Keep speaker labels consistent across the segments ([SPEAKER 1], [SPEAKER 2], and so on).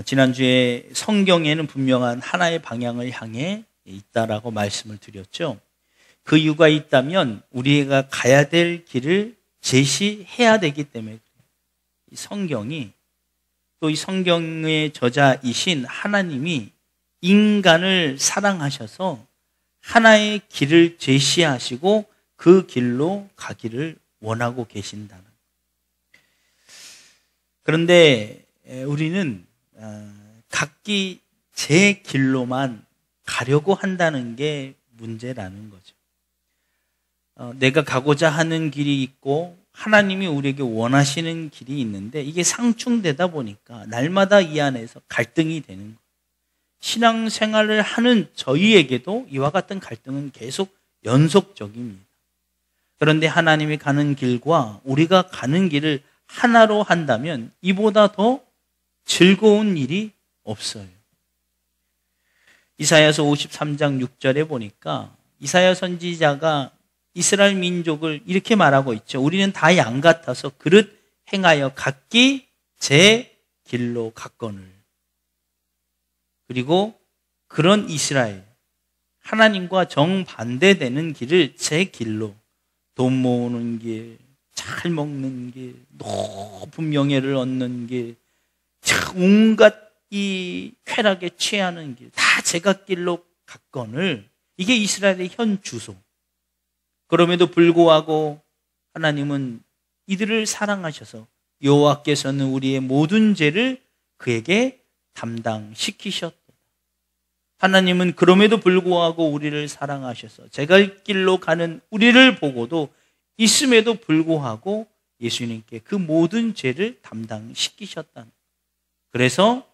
[SPEAKER 1] 지난주에 성경에는 분명한 하나의 방향을 향해 있다라고 말씀을 드렸죠. 그 이유가 있다면 우리가 가야 될 길을 제시해야 되기 때문에 이 성경이, 또 이 성경의 저자이신 하나님이 인간을 사랑하셔서 하나의 길을 제시하시고 그 길로 가기를 원하고 계신다는. 그런데 우리는 각기 제 길로만 가려고 한다는 게 문제라는 거죠. 내가 가고자 하는 길이 있고 하나님이 우리에게 원하시는 길이 있는데 이게 상충되다 보니까 날마다 이 안에서 갈등이 되는 거예요. 신앙생활을 하는 저희에게도 이와 같은 갈등은 계속 연속적입니다. 그런데 하나님이 가는 길과 우리가 가는 길을 하나로 한다면 이보다 더 즐거운 일이 없어요. 이사야서 53장 6절에 보니까 이사야 선지자가 이스라엘 민족을 이렇게 말하고 있죠. 우리는 다 양 같아서 그릇 행하여 각기 제 길로 갔거늘. 그리고 그런 이스라엘, 하나님과 정반대되는 길을 제 길로, 돈 모으는 길, 잘 먹는 길, 높은 명예를 얻는 길, 온갖 이 쾌락에 취하는 길, 다 제갓길로 갔거늘. 이게 이스라엘의 현 주소. 그럼에도 불구하고 하나님은 이들을 사랑하셔서 여호와께서는 우리의 모든 죄를 그에게 담당시키셨다. 하나님은 그럼에도 불구하고 우리를 사랑하셔서 제갈길로 가는 우리를 보고도 있음에도 불구하고 예수님께 그 모든 죄를 담당시키셨다. 그래서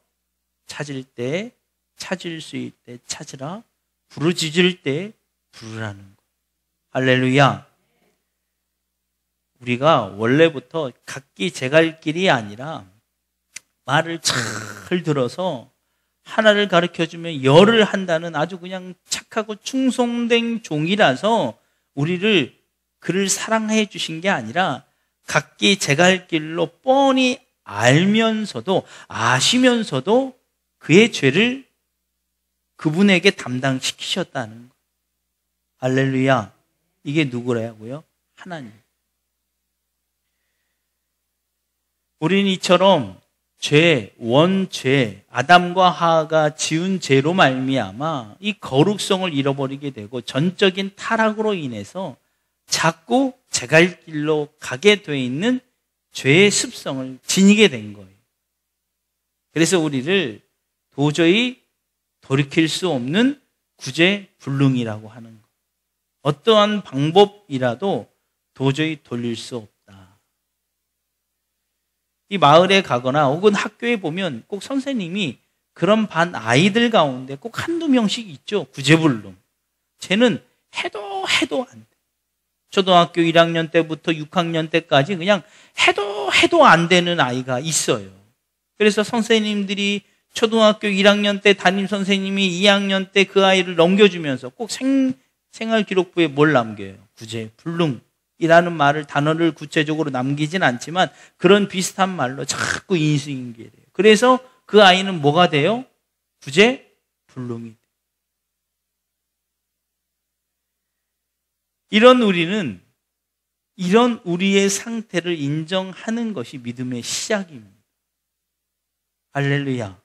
[SPEAKER 1] 찾을 때 찾을 수 있을 때 찾으라, 부르짖을 때 부르라는 것. 할렐루야. 우리가 원래부터 각기 제갈 길이 아니라 말을 잘 들어서 하나를 가르쳐주면 열을 한다는 아주 그냥 착하고 충성된 종이라서 그를 사랑해 주신 게 아니라 각기 제갈 길로 뻔히 알면서도, 아시면서도 그의 죄를 그분에게 담당시키셨다는 거. 할렐루야. 이게 누구라고요? 하나님. 우리는 이처럼 원죄, 아담과 하와가 지은 죄로 말미암아 이 거룩성을 잃어버리게 되고 전적인 타락으로 인해서 자꾸 제갈길로 가게 돼 있는 죄의 습성을 지니게 된 거예요. 그래서 우리를 도저히 돌이킬 수 없는 구제불능이라고 하는 거예요. 어떠한 방법이라도 도저히 돌릴 수 없다. 이 마을에 가거나 혹은 학교에 보면 꼭 선생님이 그런 반 아이들 가운데 꼭 한두 명씩 있죠. 구제불능. 쟤는 해도 안 돼. 초등학교 1학년 때부터 6학년 때까지 그냥 해도 안 되는 아이가 있어요. 그래서 선생님들이 초등학교 1학년 때 담임 선생님이 2학년 때 그 아이를 넘겨주면서 꼭 생활기록부에 뭘 남겨요? 구제불능이라는 단어를 구체적으로 남기진 않지만 그런 비슷한 말로 자꾸 인수인계해요. 그래서 그 아이는 뭐가 돼요? 구제불능이 돼요. 이런 우리의 상태를 인정하는 것이 믿음의 시작입니다. 할렐루야.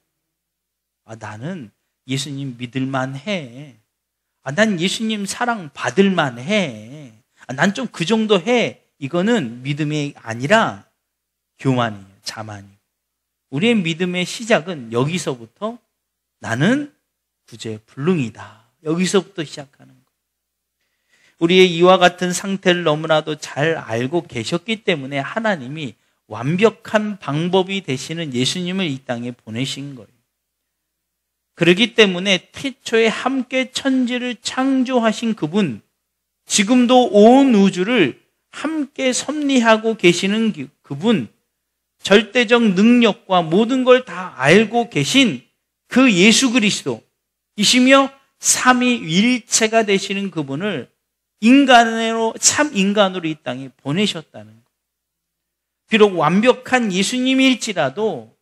[SPEAKER 1] 나는 예수님 믿을만 해. 난 예수님 사랑 받을만 해. 난 좀 그 정도 해. 이거는 믿음이 아니라 교만이에요. 자만이에요. 우리의 믿음의 시작은 여기서부터 나는 구제불능이다. 여기서부터 시작하는 거예요. 우리의 이와 같은 상태를 너무나도 잘 알고 계셨기 때문에 하나님이 완벽한 방법이 되시는 예수님을 이 땅에 보내신 거예요. 그렇기 때문에 태초에 함께 천지를 창조하신 그분, 지금도 온 우주를 함께 섭리하고 계시는 그분, 절대적 능력과 모든 걸 다 알고 계신 그 예수 그리스도이시며 삼위일체가 되시는 그분을 참 인간으로 이 땅에 보내셨다는 것. 비록 완벽한 예수님일지라도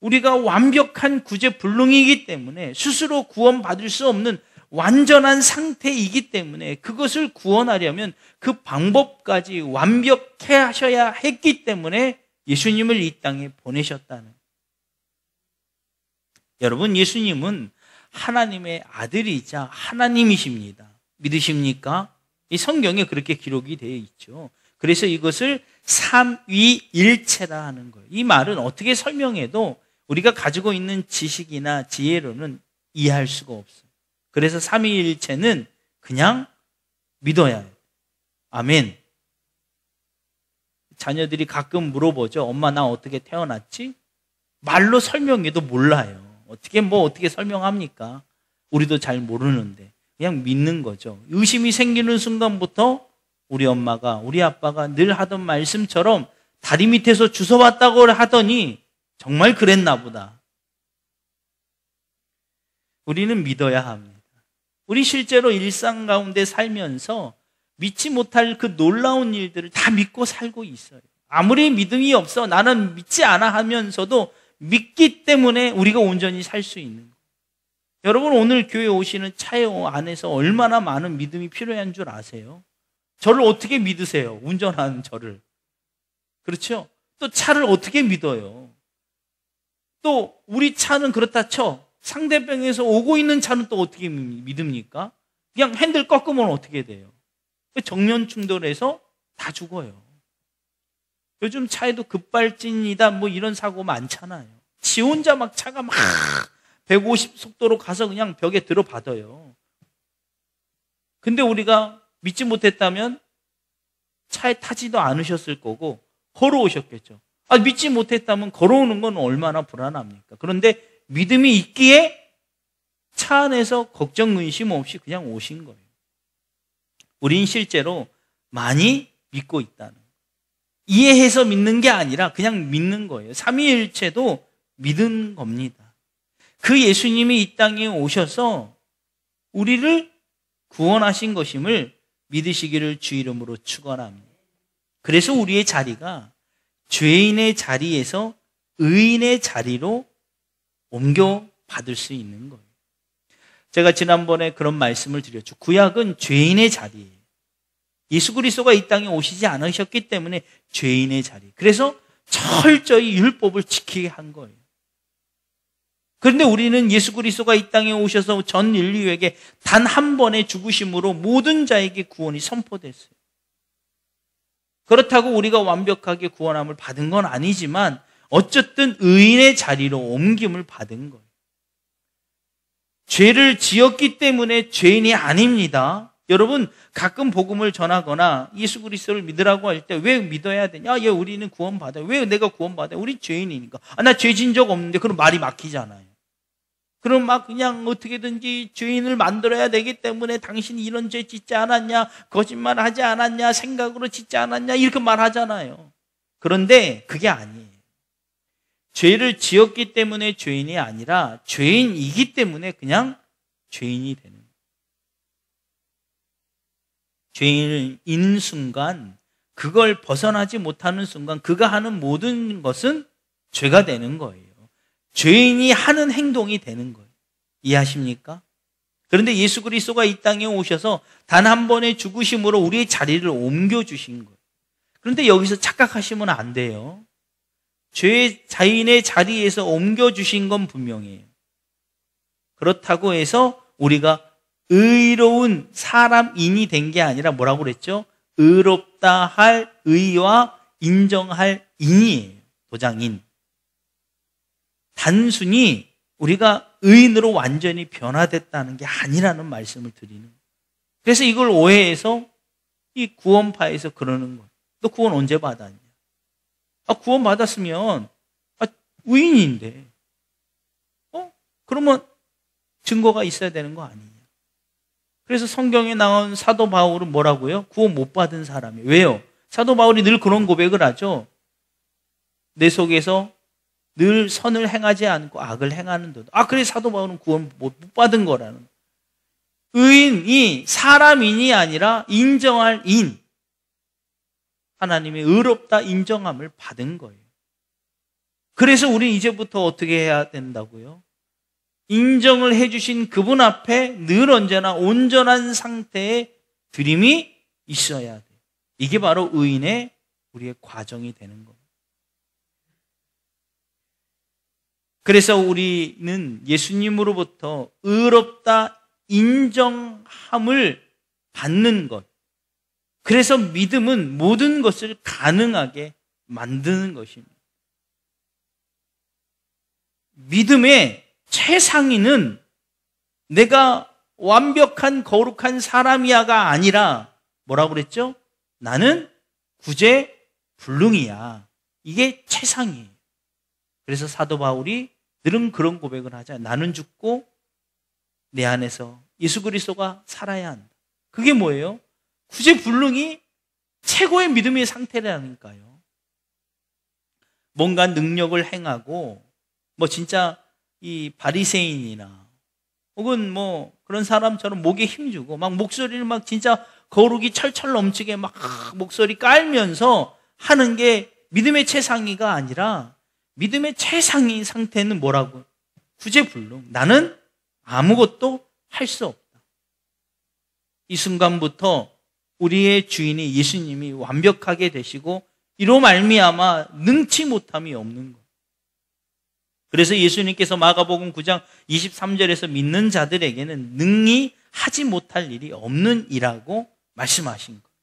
[SPEAKER 1] 우리가 완벽한 구제불능이기 때문에 스스로 구원받을 수 없는 완전한 상태이기 때문에 그것을 구원하려면 그 방법까지 완벽해 하셔야 했기 때문에 예수님을 이 땅에 보내셨다는. 여러분, 예수님은 하나님의 아들이자 하나님이십니다. 믿으십니까? 이 성경에 그렇게 기록이 되어 있죠. 그래서 이것을 삼위일체라 하는 거예요. 이 말은 어떻게 설명해도 우리가 가지고 있는 지식이나 지혜로는 이해할 수가 없어요. 그래서 삼위일체는 그냥 믿어야 해요. 아멘. 자녀들이 가끔 물어보죠. 엄마, 나 어떻게 태어났지? 말로 설명해도 몰라요. 어떻게 설명합니까? 우리도 잘 모르는데 그냥 믿는 거죠. 의심이 생기는 순간부터 우리 엄마가, 우리 아빠가 늘 하던 말씀처럼 다리 밑에서 주워왔다고 하더니 정말 그랬나 보다. 우리는 믿어야 합니다. 우리 실제로 일상 가운데 살면서 믿지 못할 그 놀라운 일들을 다 믿고 살고 있어요. 아무리 믿음이 없어, 나는 믿지 않아 하면서도 믿기 때문에 우리가 온전히 살 수 있는 거예요. 여러분, 오늘 교회 오시는 차에 안에서 얼마나 많은 믿음이 필요한 줄 아세요? 저를 어떻게 믿으세요? 운전하는 저를. 그렇죠? 또 차를 어떻게 믿어요? 또 우리 차는 그렇다 쳐. 상대방에서 오고 있는 차는 또 어떻게 믿습니까? 그냥 핸들 꺾으면 어떻게 돼요? 정면 충돌해서 다 죽어요. 요즘 차에도 급발진이다 뭐 이런 사고 많잖아요. 지 혼자 막 차가 막 150 속도로 가서 그냥 벽에 들어받아요. 근데 우리가 믿지 못했다면 차에 타지도 않으셨을 거고 걸어오셨겠죠. 믿지 못했다면 걸어오는 건 얼마나 불안합니까? 그런데 믿음이 있기에 차 안에서 걱정 의심 없이 그냥 오신 거예요. 우린 실제로 많이 믿고 있다는 거예요. 이해해서 믿는 게 아니라 그냥 믿는 거예요. 삼위일체도 믿은 겁니다. 그 예수님이 이 땅에 오셔서 우리를 구원하신 것임을 믿으시기를 주 이름으로 축원합니다. 그래서 우리의 자리가 죄인의 자리에서 의인의 자리로 옮겨 받을 수 있는 거예요. 제가 지난번에 그런 말씀을 드렸죠. 구약은 죄인의 자리예요. 예수 그리스도가 이 땅에 오시지 않으셨기 때문에 죄인의 자리. 그래서 철저히 율법을 지키게 한 거예요. 그런데 우리는 예수 그리스도가 이 땅에 오셔서 전 인류에게 단 한 번의 죽으심으로 모든 자에게 구원이 선포됐어요. 그렇다고 우리가 완벽하게 구원함을 받은 건 아니지만 어쨌든 의인의 자리로 옮김을 받은 거예요. 죄를 지었기 때문에 죄인이 아닙니다. 여러분, 가끔 복음을 전하거나 예수 그리스도를 믿으라고 할 때 왜 믿어야 되냐? 야, 우리는 구원받아요. 왜 내가 구원받아요? 우리 죄인이니까. 나 죄 진 적 없는데. 그럼 말이 막히잖아요. 그럼 막 그냥 어떻게든지 죄인을 만들어야 되기 때문에 당신이 이런 죄 짓지 않았냐? 거짓말 하지 않았냐? 생각으로 짓지 않았냐? 이렇게 말하잖아요. 그런데 그게 아니에요. 죄를 지었기 때문에 죄인이 아니라 죄인이기 때문에 그냥 죄인이 되는 거예요. 죄인인 순간, 그걸 벗어나지 못하는 순간 그가 하는 모든 것은 죄가 되는 거예요. 죄인이 하는 행동이 되는 거예요. 이해하십니까? 그런데 예수 그리스도가 이 땅에 오셔서 단 한 번의 죽으심으로 우리의 자리를 옮겨주신 거예요. 그런데 여기서 착각하시면 안 돼요. 자인의 자리에서 옮겨주신 건 분명해요. 그렇다고 해서 우리가 의로운 사람인이 된 게 아니라 뭐라고 그랬죠? 의롭다 할 의와 인정할 인이에요. 도장인. 단순히 우리가 의인으로 완전히 변화됐다는 게 아니라는 말씀을 드리는 거예요. 그래서 이걸 오해해서 이 구원파에서 그러는 거예요. 너 구원 언제 받았냐? 구원 받았으면 의인인데 그러면 증거가 있어야 되는 거 아니냐? 그래서 성경에 나온 사도 바울은 뭐라고요? 구원 못 받은 사람이에요. 왜요? 사도 바울이 늘 그런 고백을 하죠. 내 속에서 늘 선을 행하지 않고 악을 행하는데도. 그래 사도 바울은 구원 못 받은 거라는. 의인이 사람인이 아니라 인정할 인. 하나님의 의롭다 인정함을 받은 거예요. 그래서 우리는 이제부터 어떻게 해야 된다고요? 인정을 해주신 그분 앞에 늘 언제나 온전한 상태의 드림이 있어야 돼요. 이게 바로 의인의 우리의 과정이 되는 겁니다. 그래서 우리는 예수님으로부터 의롭다 인정함을 받는 것. 그래서 믿음은 모든 것을 가능하게 만드는 것입니다. 믿음의 최상위는 내가 완벽한 거룩한 사람이야가 아니라 뭐라고 그랬죠? 나는 구제불능이야. 이게 최상이에요. 그래서 사도 바울이 늘은 그런 고백을 하잖아요. 나는 죽고 내 안에서 예수 그리스도가 살아야 한다. 그게 뭐예요? 구제불능이 최고의 믿음의 상태라니까요. 뭔가 능력을 행하고 뭐 진짜 이 바리새인이나 혹은 뭐 그런 사람처럼 목에 힘주고 막 목소리를 막 진짜 거룩이 철철 넘치게 막 목소리 깔면서 하는 게 믿음의 최상위가 아니라 믿음의 최상위 상태는 뭐라고? 구제불능. 나는 아무것도 할 수 없다. 이 순간부터 우리의 주인이 예수님이 완벽하게 되시고 이로 말미암아 능치 못함이 없는 거예요. 그래서 예수님께서 마가복음 9장 23절에서 믿는 자들에게는 능히 하지 못할 일이 없는 이라고 말씀하신 거예요.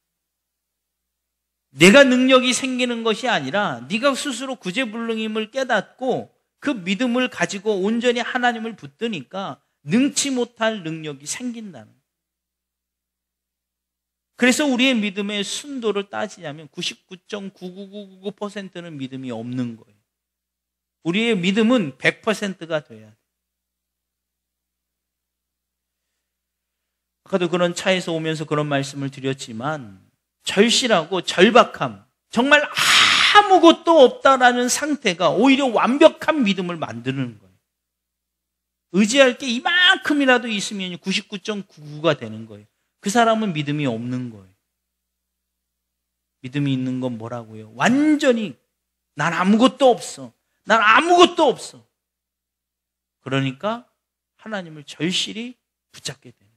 [SPEAKER 1] 내가 능력이 생기는 것이 아니라 네가 스스로 구제불능임을 깨닫고 그 믿음을 가지고 온전히 하나님을 붙드니까 능치 못할 능력이 생긴다는 거예요. 그래서 우리의 믿음의 순도를 따지자면 99.99999%는 믿음이 없는 거예요. 우리의 믿음은 100%가 돼야 돼요. 아까도 그런 차에서 오면서 그런 말씀을 드렸지만 절실하고 절박함, 정말 아무것도 없다라는 상태가 오히려 완벽한 믿음을 만드는 거예요. 의지할 게 이만큼이라도 있으면 99.99가 되는 거예요. 그 사람은 믿음이 없는 거예요. 믿음이 있는 건 뭐라고요? 완전히 난 아무것도 없어. 난 아무것도 없어. 그러니까 하나님을 절실히 붙잡게 돼요.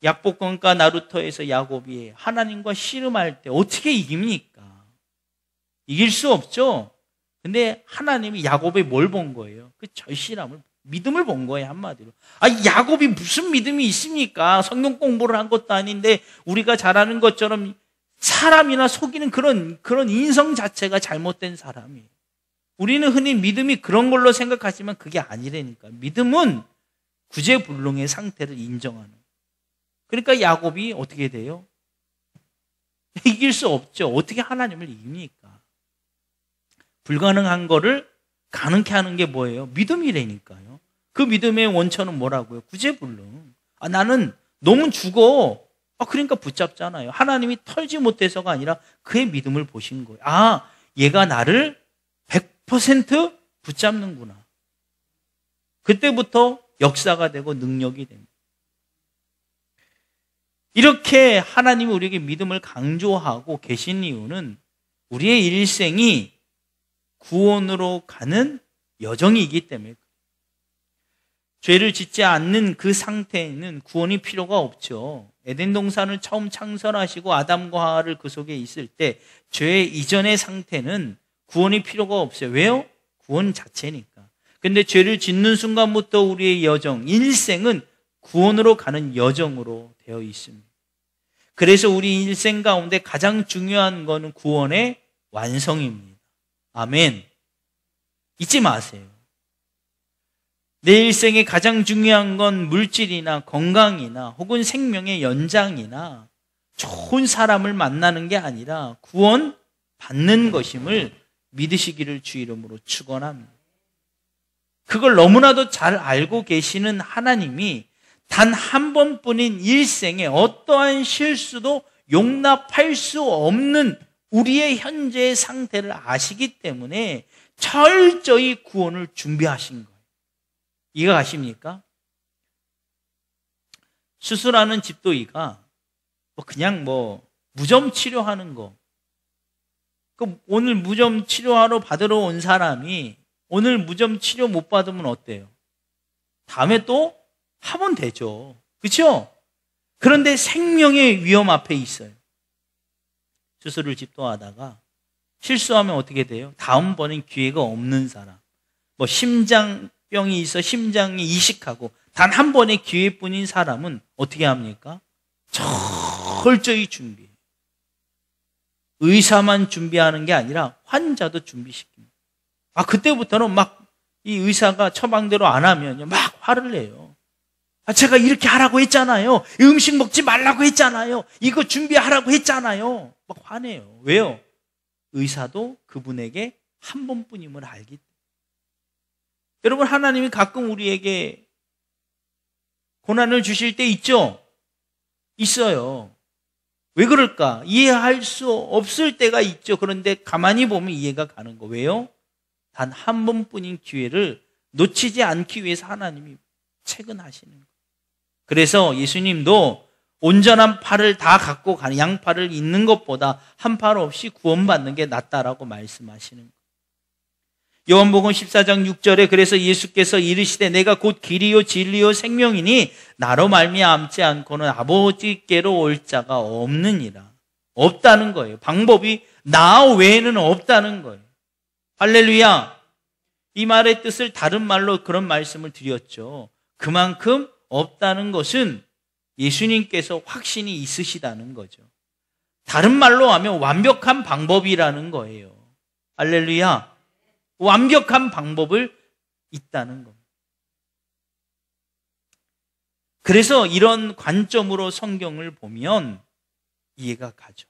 [SPEAKER 1] 약복권과 나루터에서 야곱이 하나님과 씨름할 때 어떻게 이깁니까? 이길 수 없죠. 근데 하나님이 야곱에 뭘 본 거예요? 그 절실함을, 믿음을 본 거예요, 한마디로. 야곱이 무슨 믿음이 있습니까? 성경 공부를 한 것도 아닌데 우리가 잘 아는 것처럼 사람이나 속이는 그런 인성 자체가 잘못된 사람이에요. 우리는 흔히 믿음이 그런 걸로 생각하지만 그게 아니라니까. 믿음은 구제불능의 상태를 인정하는. 그러니까 야곱이 어떻게 돼요? 이길 수 없죠. 어떻게 하나님을 이깁니까? 불가능한 거를 가능케 하는 게 뭐예요? 믿음이라니까요. 그 믿음의 원천은 뭐라고요? 구제불능. 나는 너무 죽어. 그러니까 붙잡잖아요. 하나님이 털지 못해서가 아니라 그의 믿음을 보신 거예요. 얘가 나를 100% 붙잡는구나. 그때부터 역사가 되고 능력이 됩니다. 이렇게 하나님이 우리에게 믿음을 강조하고 계신 이유는 우리의 일생이 구원으로 가는 여정이기 때문에 죄를 짓지 않는 그 상태에는 구원이 필요가 없죠. 에덴 동산을 처음 창설하시고 아담과 하와를 그 속에 있을 때 죄 이전의 상태는 구원이 필요가 없어요. 왜요? 구원 자체니까. 근데 죄를 짓는 순간부터 우리의 여정, 일생은 구원으로 가는 여정으로 되어 있습니다. 그래서 우리 일생 가운데 가장 중요한 것은 구원의 완성입니다. 아멘. 잊지 마세요. 내 일생에 가장 중요한 건 물질이나 건강이나 혹은 생명의 연장이나 좋은 사람을 만나는 게 아니라 구원 받는 것임을 믿으시기를 주 이름으로 축원합니다. 그걸 너무나도 잘 알고 계시는 하나님이 단 한 번뿐인 일생에 어떠한 실수도 용납할 수 없는 우리의 현재의 상태를 아시기 때문에 철저히 구원을 준비하신 거예요. 이해가 가십니까? 수술하는 집도의가 그냥 무좀 치료하는 거, 오늘 무좀 치료하러 받으러 온 사람이 오늘 무좀 치료 못 받으면 어때요? 다음에 또 하면 되죠. 그렇죠? 그런데 생명의 위험 앞에 있어요. 수술을 집도하다가 실수하면 어떻게 돼요? 다음번엔 기회가 없는 사람. 심장병이 있어 심장이 이식하고 단 한 번의 기회뿐인 사람은 어떻게 합니까? 철저히 준비해요. 의사만 준비하는 게 아니라 환자도 준비시킵니다. 그때부터는 이 의사가 처방대로 안 하면 막 화를 내요. 제가 이렇게 하라고 했잖아요. 음식 먹지 말라고 했잖아요. 이거 준비하라고 했잖아요. 막 화내요. 왜요? 의사도 그분에게 한 번뿐임을 알기 때문에. 여러분, 하나님이 가끔 우리에게 고난을 주실 때 있죠? 있어요. 왜 그럴까? 이해할 수 없을 때가 있죠. 그런데 가만히 보면 이해가 가는 거. 왜요? 단 한 번뿐인 기회를 놓치지 않기 위해서 하나님이 채근하시는 거예요. 그래서 예수님도 온전한 팔을 다 갖고 가는 양팔을 잇는 것보다 한 팔 없이 구원받는 게 낫다라고 말씀하시는 거예요. 요한복음 14장 6절에 그래서 예수께서 이르시되 내가 곧 길이요 진리요 생명이니 나로 말미암지 않고는 아버지께로 올 자가 없느니라. 없다는 거예요. 방법이 나 외에는 없다는 거예요. 할렐루야. 이 말의 뜻을 다른 말로 그런 말씀을 드렸죠. 그만큼 없다는 것은 예수님께서 확신이 있으시다는 거죠. 다른 말로 하면 완벽한 방법이라는 거예요. 할렐루야. 완벽한 방법을 있다는 겁니다. 그래서 이런 관점으로 성경을 보면 이해가 가죠.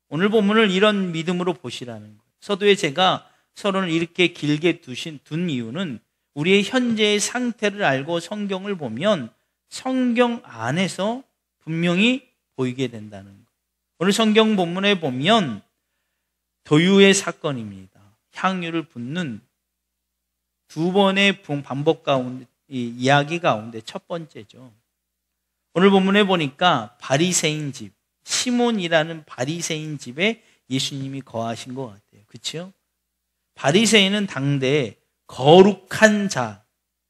[SPEAKER 1] 오늘 본문을 이런 믿음으로 보시라는 거예요. 서두에 제가 서론을 이렇게 길게 둔 이유는 우리의 현재의 상태를 알고 성경을 보면 성경 안에서 분명히 보이게 된다는 거예요. 오늘 성경 본문에 보면 도유의 사건입니다. 향유를 붓는 두 번의 반복 가운데 이야기 가운데 첫 번째죠. 오늘 본문에 보니까 바리새인 집, 시몬이라는 바리새인 집에 예수님이 거하신 것 같아요. 그렇죠? 바리새인은 당대 거룩한 자,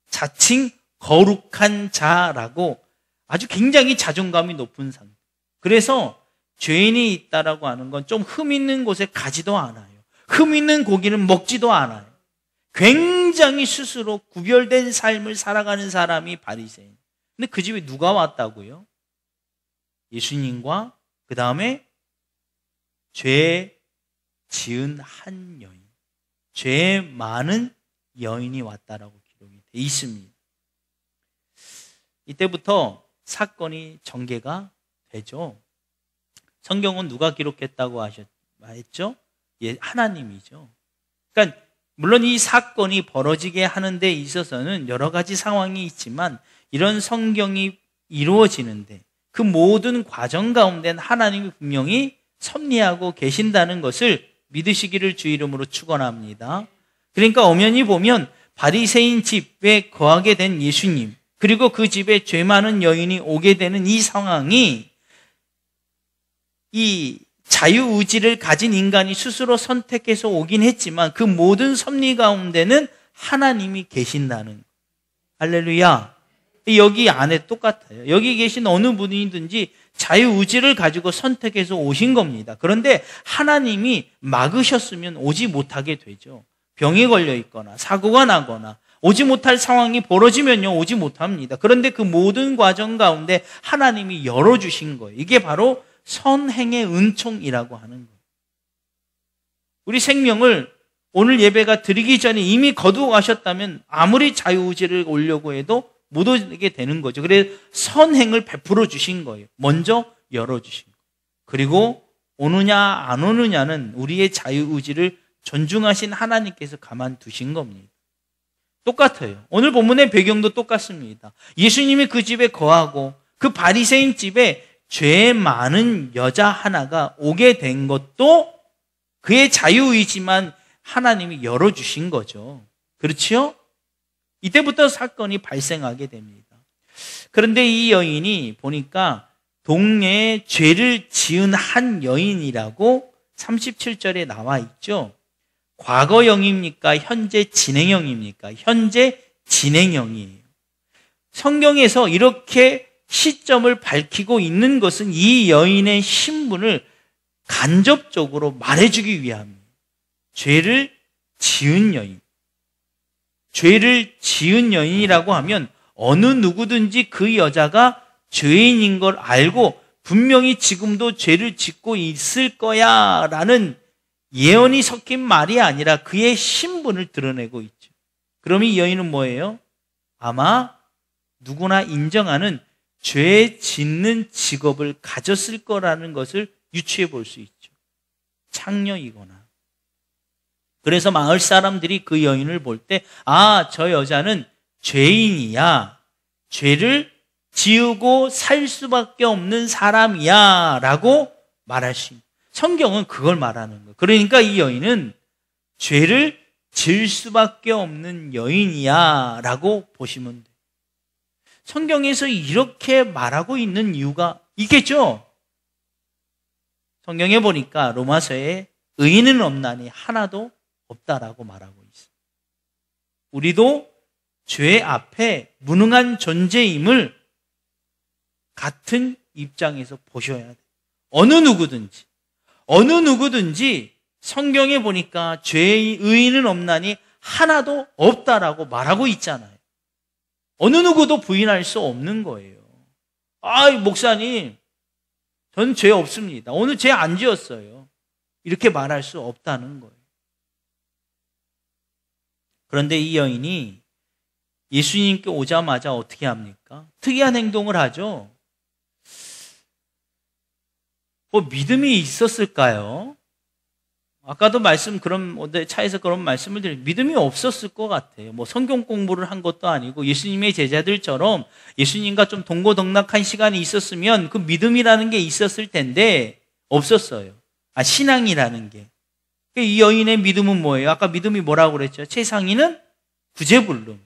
[SPEAKER 1] 자칭 거룩한 자라고 아주 굉장히 자존감이 높은 상태. 그래서 죄인이 있다라고 하는 건 좀 흠 있는 곳에 가지도 않아요. 흠 있는 고기는 먹지도 않아요. 굉장히 스스로 구별된 삶을 살아가는 사람이 바리새인. 근데 그 집에 누가 왔다고요? 예수님과 그 다음에 죄 지은 한 여인, 죄 많은 여인이 왔다라고 기록이 돼 있습니다. 이때부터 사건이 전개가 되죠. 성경은 누가 기록했다고 했죠? 하나님이죠. 그러니까 물론 이 사건이 벌어지게 하는 데 있어서는 여러 가지 상황이 있지만 이런 성경이 이루어지는데 그 모든 과정 가운데는 하나님이 분명히 섭리하고 계신다는 것을 믿으시기를 주 이름으로 축원합니다. 그러니까 엄연히 보면 바리새인 집에 거하게 된 예수님, 그리고 그 집에 죄 많은 여인이 오게 되는 이 상황이 이 자유의지를 가진 인간이 스스로 선택해서 오긴 했지만 그 모든 섭리 가운데는 하나님이 계신다는, 할렐루야. 여기 안에 똑같아요. 여기 계신 어느 분이든지 자유의지를 가지고 선택해서 오신 겁니다. 그런데 하나님이 막으셨으면 오지 못하게 되죠. 병에 걸려 있거나 사고가 나거나 오지 못할 상황이 벌어지면요, 오지 못합니다. 그런데 그 모든 과정 가운데 하나님이 열어주신 거예요. 이게 바로 선행의 은총이라고 하는 거예요. 우리 생명을 오늘 예배가 드리기 전에 이미 거두어 가셨다면 아무리 자유의지를 오려고 해도 못 오게 되는 거죠. 그래서 선행을 베풀어 주신 거예요. 먼저 열어주신 거예요. 그리고 오느냐 안 오느냐는 우리의 자유의지를 존중하신 하나님께서 가만두신 겁니다. 똑같아요. 오늘 본문의 배경도 똑같습니다. 예수님이 그 집에 거하고 그 바리새인 집에 죄 많은 여자 하나가 오게 된 것도 그의 자유의지만 하나님이 열어주신 거죠. 그렇지요? 이때부터 사건이 발생하게 됩니다. 그런데 이 여인이 보니까 동네에 죄를 지은 한 여인이라고 37절에 나와 있죠. 과거형입니까? 현재 진행형입니까? 현재 진행형이에요. 성경에서 이렇게 시점을 밝히고 있는 것은 이 여인의 신분을 간접적으로 말해주기 위함이에요. 죄를 지은 여인. 죄를 지은 여인이라고 하면 어느 누구든지 그 여자가 죄인인 걸 알고 분명히 지금도 죄를 짓고 있을 거야 라는 예언이 섞인 말이 아니라 그의 신분을 드러내고 있죠. 그럼 이 여인은 뭐예요? 아마 누구나 인정하는 죄 짓는 직업을 가졌을 거라는 것을 유추해 볼 수 있죠. 창녀이거나. 그래서 마을 사람들이 그 여인을 볼 때, 아, 저 여자는 죄인이야. 죄를 지우고 살 수밖에 없는 사람이야 라고 말할 수 있는. 성경은 그걸 말하는 거예요. 그러니까 이 여인은 죄를 지을 수밖에 없는 여인이야 라고 보시면 돼요. 성경에서 이렇게 말하고 있는 이유가 있겠죠. 성경에 보니까 로마서에 의인은 없나니 하나도 없다라고 말하고 있어요. 우리도 죄 앞에 무능한 존재임을 같은 입장에서 보셔야 돼요. 어느 누구든지 성경에 보니까 죄의 의인은 없나니 하나도 없다라고 말하고 있잖아요. 어느 누구도 부인할 수 없는 거예요. 아, 목사님, 전 죄 없습니다. 오늘 죄 안 지었어요. 이렇게 말할 수 없다는 거예요. 그런데 이 여인이 예수님께 오자마자 어떻게 합니까? 특이한 행동을 하죠. 믿음이 있었을까요? 아까도 차에서 그런 말씀을 드렸는데 믿음이 없었을 것 같아요. 성경 공부를 한 것도 아니고 예수님의 제자들처럼 예수님과 좀 동고동락한 시간이 있었으면 그 믿음이라는 게 있었을 텐데 없었어요. 신앙이라는 게. 이 여인의 믿음은 뭐예요? 아까 믿음이 뭐라고 그랬죠? 최상위는 구제불능.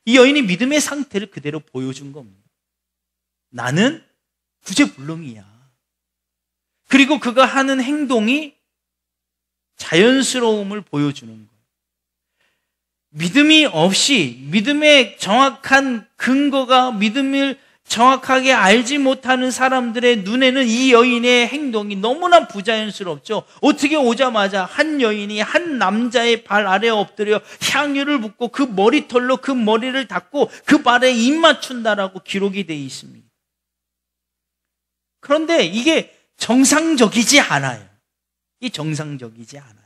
[SPEAKER 1] 이 여인이 믿음의 상태를 그대로 보여준 겁니다. 나는 구제불능이야. 그리고 그가 하는 행동이 자연스러움을 보여주는 거예요. 믿음이 없이 믿음의 정확한 근거가 믿음을 정확하게 알지 못하는 사람들의 눈에는 이 여인의 행동이 너무나 부자연스럽죠. 어떻게 오자마자 한 여인이 한 남자의 발 아래에 엎드려 향유를 붓고 그 머리털로 그 머리를 닦고 그 발에 입 맞춘다라고 기록이 되어 있습니다. 그런데 이게 정상적이지 않아요. 이 정상적이지 않아요.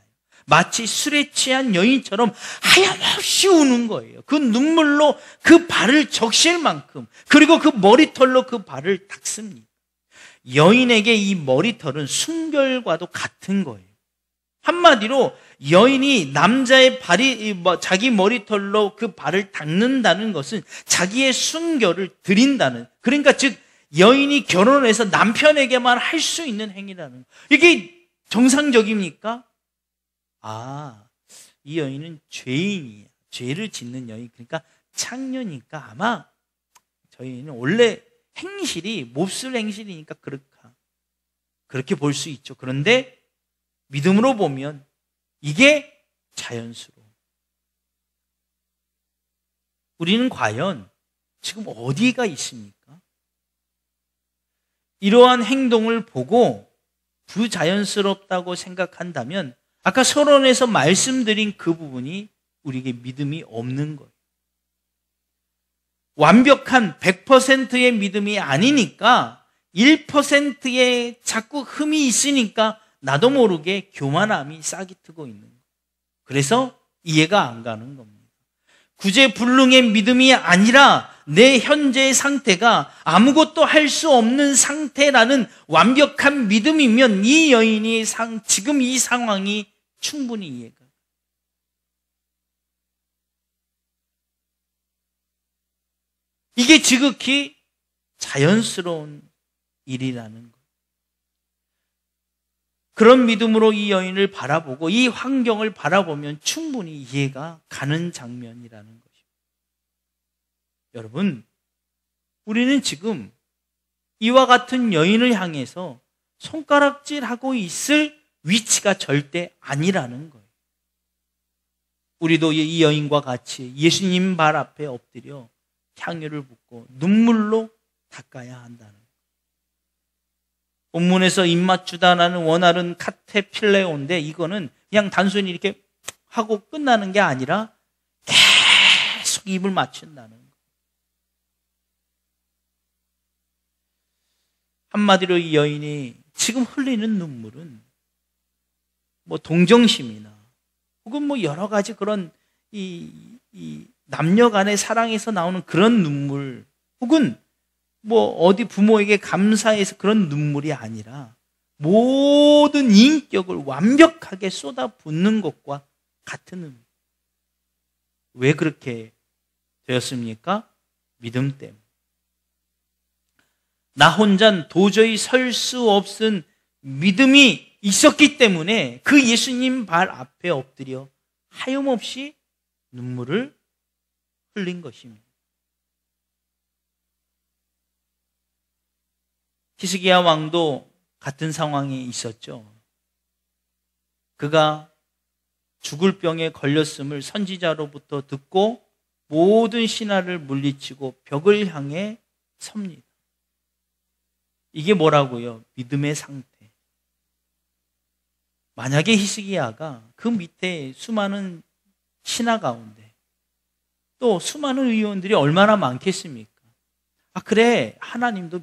[SPEAKER 1] 마치 술에 취한 여인처럼 하염없이 우는 거예요. 그 눈물로 그 발을 적실 만큼, 그리고 그 머리털로 그 발을 닦습니다. 여인에게 이 머리털은 순결과도 같은 거예요. 한마디로 여인이 남자의 자기 머리털로 그 발을 닦는다는 것은 자기의 순결을 드린다는, 그러니까 즉 여인이 결혼해서 남편에게만 할 수 있는 행위라는 거예요. 이게 정상적입니까? 이 여인은 죄인이에요. 죄를 짓는 여인, 그러니까 창녀니까 아마 저 여인은 원래 행실이 몹쓸 행실이니까 그렇게 볼 수 있죠. 그런데 믿음으로 보면 이게 자연스러워. 우리는 과연 지금 어디가 있습니까? 이러한 행동을 보고 부자연스럽다고 생각한다면 아까 서론에서 말씀드린 그 부분이 우리에게 믿음이 없는 거예요. 완벽한 100%의 믿음이 아니니까 1%의 자꾸 흠이 있으니까 나도 모르게 교만함이 싹이 트고 있는 거예요. 그래서 이해가 안 가는 겁니다. 구제불능의 믿음이 아니라 내 현재의 상태가 아무것도 할 수 없는 상태라는 완벽한 믿음이면 이 여인이 지금 이 상황이 충분히 이해가 가요. 이게 지극히 자연스러운 일이라는 거예요. 그런 믿음으로 이 여인을 바라보고 이 환경을 바라보면 충분히 이해가 가는 장면이라는 것입니다. 여러분, 우리는 지금 이와 같은 여인을 향해서 손가락질하고 있을 위치가 절대 아니라는 거예요. 우리도 이 여인과 같이 예수님 발 앞에 엎드려 향유를 붓고 눈물로 닦아야 한다는 거예요. 본문에서 입맞추다라는 원활은 카테필레오인데 이거는 그냥 단순히 이렇게 하고 끝나는 게 아니라 계속 입을 맞춘다는 거예요. 한마디로 이 여인이 지금 흘리는 눈물은 뭐 동정심이나 혹은 뭐 여러 가지 그런 이 남녀 간의 사랑에서 나오는 그런 눈물 혹은 뭐 어디 부모에게 감사해서 그런 눈물이 아니라 모든 인격을 완벽하게 쏟아붓는 것과 같은 의미. 왜 그렇게 되었습니까? 믿음 때문에. 나 혼자는 도저히 설 수 없은 믿음이 있었기 때문에 그 예수님 발 앞에 엎드려 하염없이 눈물을 흘린 것입니다. 히스기야 왕도 같은 상황에 있었죠. 그가 죽을 병에 걸렸음을 선지자로부터 듣고 모든 신하를 물리치고 벽을 향해 섭니다. 이게 뭐라고요? 믿음의 상태. 만약에 히스기야가 그 밑에 수많은 신하 가운데 또 수많은 의원들이 얼마나 많겠습니까? 아 그래, 하나님도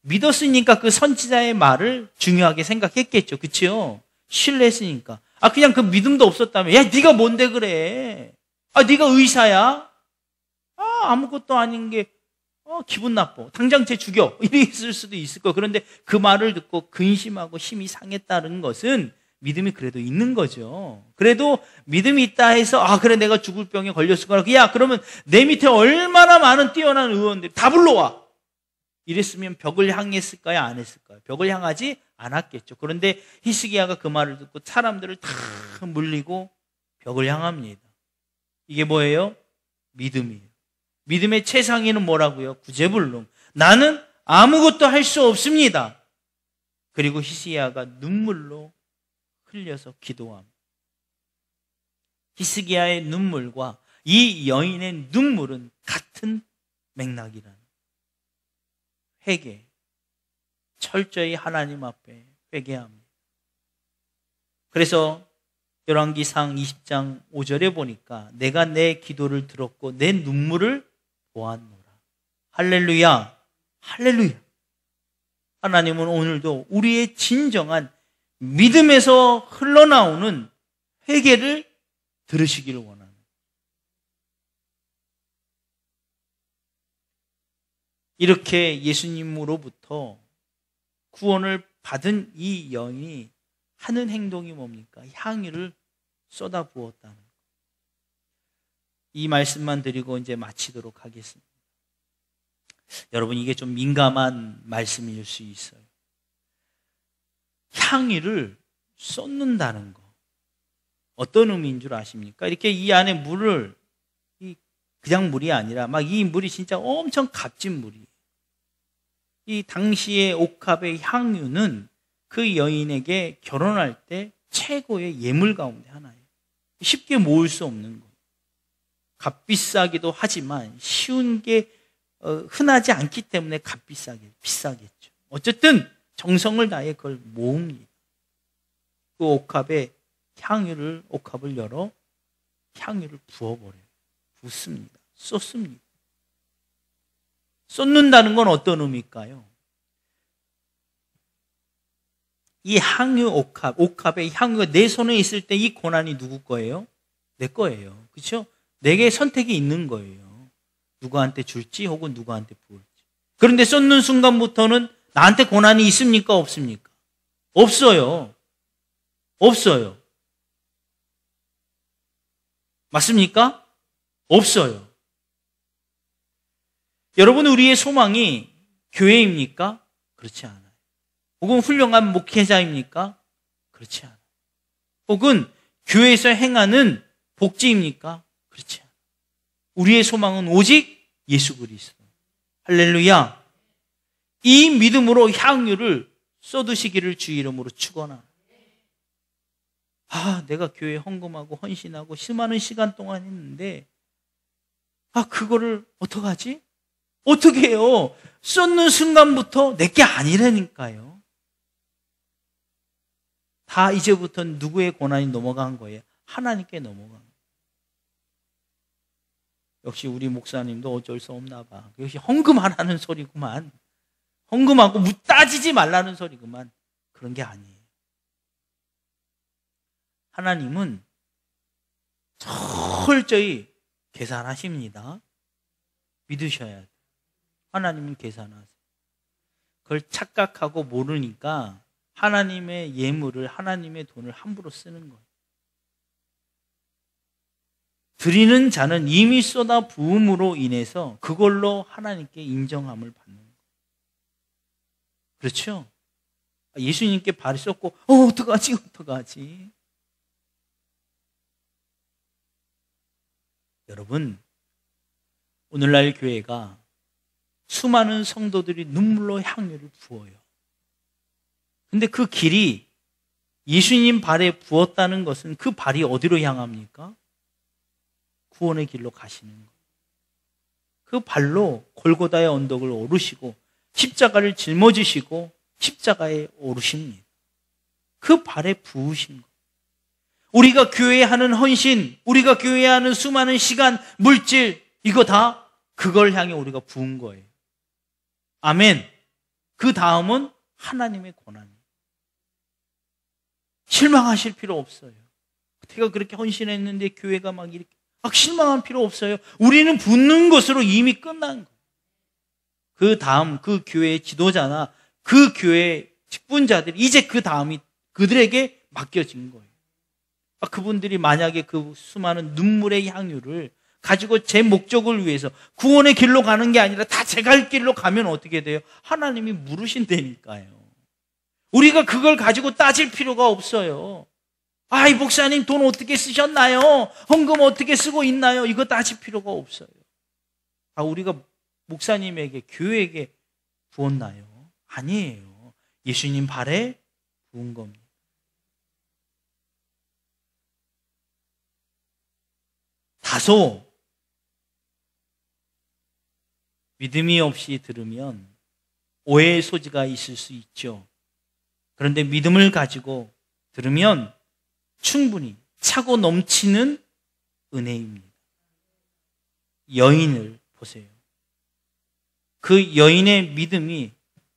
[SPEAKER 1] 믿었으니까 그 선지자의 말을 중요하게 생각했겠죠. 그렇죠? 신뢰했으니까. 아 그냥 그 믿음도 없었다면 야 네가 뭔데 그래? 아 네가 의사야? 아 아무것도 아닌 게 기분 나빠. 당장 쟤 죽여. 이랬을 수도 있을 거예요. 그런데 그 말을 듣고 근심하고 힘이 상했다는 것은 믿음이 그래도 있는 거죠. 그래도 믿음이 있다 해서 아 그래 내가 죽을 병에 걸렸을 거라. 야 그러면 내 밑에 얼마나 많은 뛰어난 의원들이 다 불러와. 이랬으면 벽을 향했을까요? 안 했을까요? 벽을 향하지 않았겠죠. 그런데 히스기야가 그 말을 듣고 사람들을 다 물리고 벽을 향합니다. 이게 뭐예요? 믿음이에요. 믿음의 최상위는 뭐라고요? 구제불능. 나는 아무것도 할 수 없습니다. 그리고 히스기야가 눈물로 흘려서 기도합니다. 히스기야의 눈물과 이 여인의 눈물은 같은 맥락이라는 회개. 철저히 하나님 앞에 회개합니다. 그래서 열왕기상 20장 5절에 보니까 내가 내 기도를 들었고 내 눈물을 보았노라. 할렐루야. 할렐루야. 하나님은 오늘도 우리의 진정한 믿음에서 흘러나오는 회개를 들으시기를 원합니다. 이렇게 예수님으로부터 구원을 받은 이 여인이 하는 행동이 뭡니까? 향유를 쏟아부었다는 것. 이 말씀만 드리고 이제 마치도록 하겠습니다. 여러분 이게 좀 민감한 말씀일 수 있어요. 향유를 쏟는다는 거. 어떤 의미인 줄 아십니까? 이렇게 이 안에 물을 그냥 물이 아니라 막 이 물이 진짜 엄청 값진 물이에요. 이 당시의 옥합의 향유는 그 여인에게 결혼할 때 최고의 예물 가운데 하나예요. 쉽게 모을 수 없는 거예요. 값비싸기도 하지만 쉬운 게 흔하지 않기 때문에 비싸겠죠. 어쨌든 정성을 다해 그걸 모읍니다. 그 옥합을 열어 향유를 부어버려요. 붓습니다. 쏟습니다. 쏟는다는 건 어떤 의미일까요? 이 향유 옥합의 향유가 내 손에 있을 때 이 고난이 누구 거예요? 내 거예요. 그렇죠? 내게 선택이 있는 거예요. 누구한테 줄지 혹은 누구한테 부을지. 그런데 쏟는 순간부터는 나한테 고난이 있습니까? 없습니까? 없어요. 없어요. 맞습니까? 없어요. 여러분 우리의 소망이 교회입니까? 그렇지 않아요. 혹은 훌륭한 목회자입니까? 그렇지 않아요. 혹은 교회에서 행하는 복지입니까? 그렇지 않아요. 우리의 소망은 오직 예수 그리스도. 할렐루야. 이 믿음으로 향유를 쏟으시기를 주 이름으로 축원합니다. 내가 교회에 헌금하고 헌신하고 수많은 시간 동안 했는데 그거를 어떡하지? 어떻게 해요? 쏟는 순간부터 내게 아니라니까요. 다 이제부터는 누구의 권한이 넘어간 거예요? 하나님께 넘어간 거예요. 역시 우리 목사님도 어쩔 수 없나 봐. 역시 헌금하라는 소리구만. 헌금하고 따지지 말라는 소리구만. 그런 게 아니에요. 하나님은 철저히 계산하십니다. 믿으셔야 돼요. 하나님은 계산하세요. 그걸 착각하고 모르니까 하나님의 예물을, 하나님의 돈을 함부로 쓰는 거예요. 드리는 자는 이미 쏟아 부음으로 인해서 그걸로 하나님께 인정함을 받는 거예요. 그렇죠? 예수님께 발이 쏟고 어떡하지? 여러분, 오늘날 교회가 수많은 성도들이 눈물로 향유를 부어요. 근데 그 길이 예수님 발에 부었다는 것은 그 발이 어디로 향합니까? 구원의 길로 가시는 거예요. 그 발로 골고다의 언덕을 오르시고 십자가를 짊어지시고 십자가에 오르십니다. 그 발에 부으신 거예요. 우리가 교회에 하는 헌신, 우리가 교회에 하는 수많은 시간, 물질, 이거 다 그걸 향해 우리가 부은 거예요. 아멘. 그 다음은 하나님의 권한이에요. 실망하실 필요 없어요. 제가 그렇게 헌신했는데 교회가 막 이렇게 실망할 필요 없어요. 우리는 붓는 것으로 이미 끝난 거예요. 그 다음 그 교회의 지도자나 그 교회의 직분자들이 이제 그 다음이 그들에게 맡겨진 거예요. 그분들이 만약에 그 수많은 눈물의 향유를 가지고 제 목적을 위해서 구원의 길로 가는 게 아니라 다 제 갈 길로 가면 어떻게 돼요? 하나님이 물으신다니까요. 우리가 그걸 가지고 따질 필요가 없어요. 이 목사님 돈 어떻게 쓰셨나요? 헌금 어떻게 쓰고 있나요? 이거 따질 필요가 없어요. 우리가 목사님에게, 교회에게 부었나요? 아니에요. 예수님 발에 부은 겁니다. 다소 믿음이 없이 들으면 오해의 소지가 있을 수 있죠. 그런데 믿음을 가지고 들으면 충분히 차고 넘치는 은혜입니다. 여인을 보세요. 그 여인의 믿음이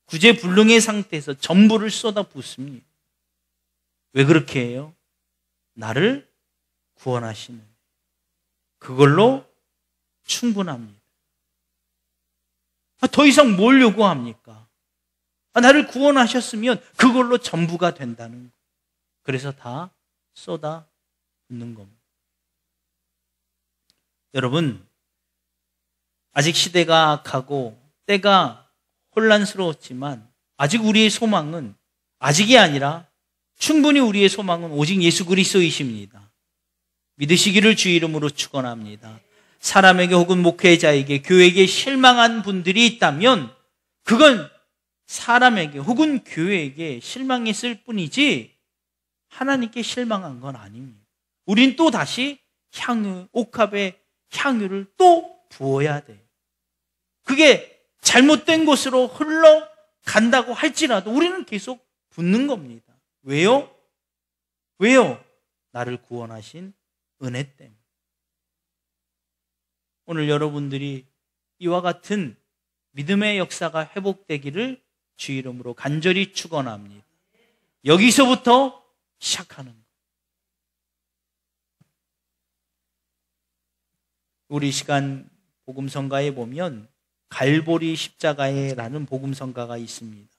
[SPEAKER 1] 구제불능의 상태에서 전부를 쏟아붓습니다. 왜 그렇게 해요? 나를 구원하시는, 그걸로 충분합니다. 더 이상 뭘 요구합니까? 나를 구원하셨으면 그걸로 전부가 된다는 거예요. 그래서 다 쏟아 붓는 겁니다. 여러분, 아직 시대가 악하고 때가 혼란스러웠지만 아직 우리의 소망은, 아직이 아니라 충분히 우리의 소망은 오직 예수 그리스도이십니다. 믿으시기를 주 이름으로 축원합니다. 사람에게 혹은 목회자에게, 교회에게 실망한 분들이 있다면 그건 사람에게 혹은 교회에게 실망했을 뿐이지 하나님께 실망한 건 아닙니다. 우린 또 다시 향유, 옥합의 향유를 또 부어야 돼요. 그게 잘못된 곳으로 흘러간다고 할지라도 우리는 계속 붓는 겁니다. 왜요? 나를 구원하신 은혜 때문에. 오늘 여러분들이 이와 같은 믿음의 역사가 회복되기를 주 이름으로 간절히 축원합니다. 여기서부터 시작하는 것. 우리 시간 복음성가에 보면 갈보리 십자가에라는 복음성가가 있습니다.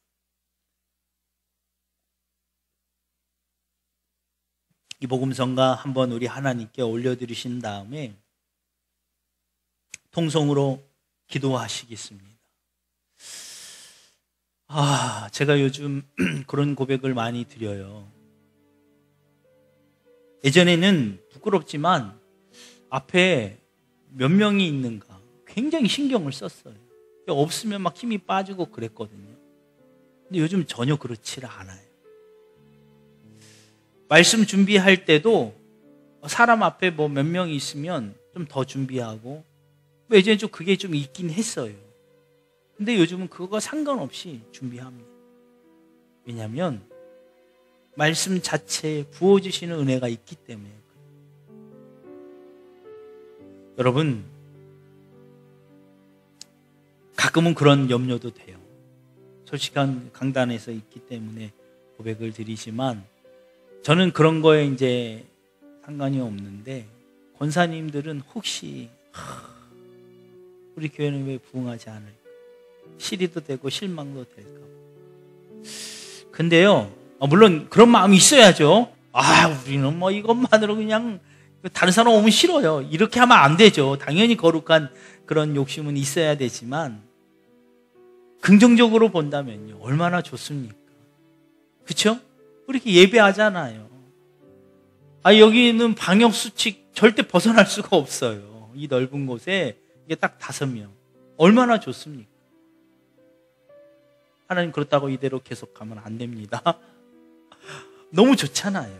[SPEAKER 1] 이 복음성가 한번 우리 하나님께 올려드리신 다음에 통성으로 기도하시겠습니다. 제가 요즘 그런 고백을 많이 드려요. 예전에는 부끄럽지만 앞에 몇 명이 있는가 굉장히 신경을 썼어요. 없으면 막 힘이 빠지고 그랬거든요. 근데 요즘 전혀 그렇지 않아요. 말씀 준비할 때도 사람 앞에 뭐 몇 명이 있으면 좀 더 준비하고, 예전에 좀 그게 좀 있긴 했어요. 근데 요즘은 그거 상관없이 준비합니다. 왜냐하면 말씀 자체에 부어주시는 은혜가 있기 때문에. 여러분, 가끔은 그런 염려도 돼요. 솔직한 강단에서 있기 때문에 고백을 드리지만, 저는 그런 거에 이제 상관이 없는데, 권사님들은 혹시 우리 교회는 왜 부흥하지 않을까? 시리도 되고 실망도 될까? 근데요, 물론 그런 마음이 있어야죠. 우리는 뭐 이것만으로 그냥 다른 사람 오면 싫어요. 이렇게 하면 안 되죠. 당연히 거룩한 그런 욕심은 있어야 되지만, 긍정적으로 본다면요, 얼마나 좋습니까? 그렇죠? 우리 이렇게 예배하잖아요. 여기는 방역수칙 절대 벗어날 수가 없어요. 이 넓은 곳에 이게 딱 5명. 얼마나 좋습니까? 하나님 그렇다고 이대로 계속하면 안 됩니다. 너무 좋잖아요.